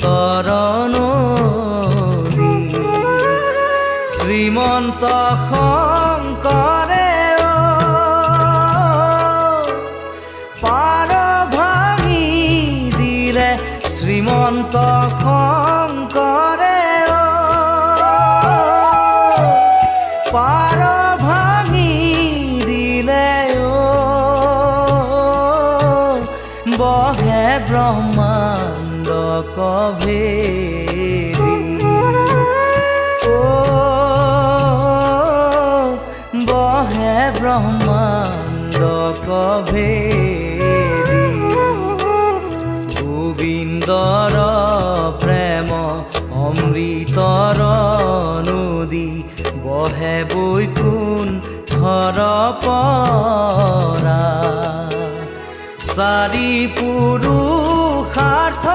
তৰণী শ্ৰীমন্ত শংকৰে পাৰ ভাঙি দিলে শ্ৰীমন্ত শংকৰে পাৰ ভাঙি দিলে বহে ব্ৰহ্মাণ্ড কভেৰি বহে ব্ৰহ্মাণ্ড কভেৰি গোবিন্দৰ প্ৰেম অমৃতৰ নদী বহে বৈকুণ্ঠৰ পৰা চাৰি পুৰুষাৰ্থ